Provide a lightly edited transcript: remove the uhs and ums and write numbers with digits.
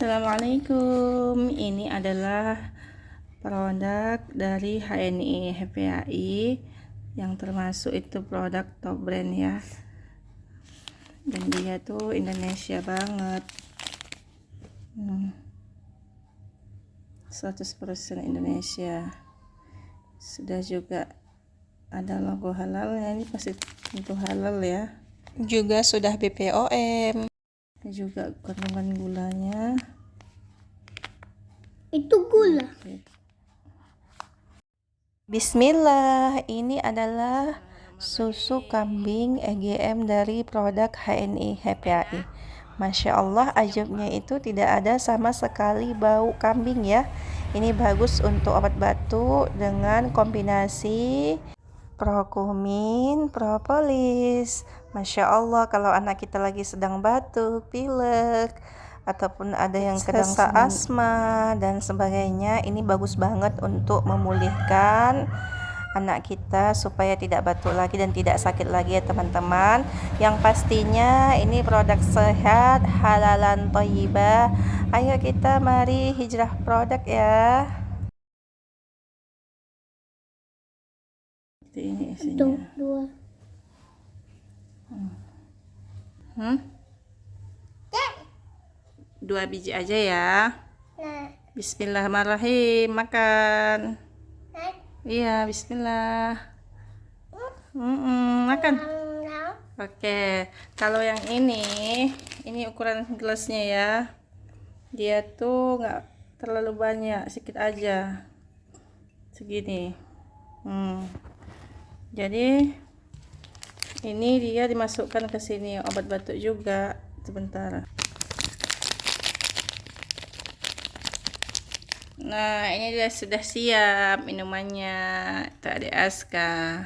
Assalamualaikum. Ini adalah produk dari HNI HPAI yang termasuk itu produk top brand ya. Dan dia tuh Indonesia banget. 100% Indonesia. Sudah juga ada logo halalnya. Ini pasti tentu halal ya. Juga sudah BPOM. Juga kandungan gulanya itu gula. Bismillah, ini adalah susu kambing EGM dari produk HNI HPAI. Masya Allah, ajabnya itu tidak ada sama sekali bau kambing ya. Ini bagus untuk obat batuk dengan kombinasi prokumin, propolis. Masya Allah, kalau anak kita lagi sedang batuk, pilek, ataupun ada yang sedang asma dan sebagainya, ini bagus banget untuk memulihkan anak kita supaya tidak batuk lagi dan tidak sakit lagi ya teman-teman. Yang pastinya ini produk sehat, halalan thayyibah. Ayo kita mari hijrah produk ya. Ini isinya. Dua biji aja ya. Bismillahirrahmanirrahim. Makan. Iya, bismillah. Makan. Oke. Kalau yang ini ukuran gelasnya ya. Dia tuh nggak terlalu banyak, sedikit aja. Segini. Jadi ini dia dimasukkan ke sini, obat batuk juga. Sebentar. Nah, ini dia sudah siap minumannya. Itu Adik Aska.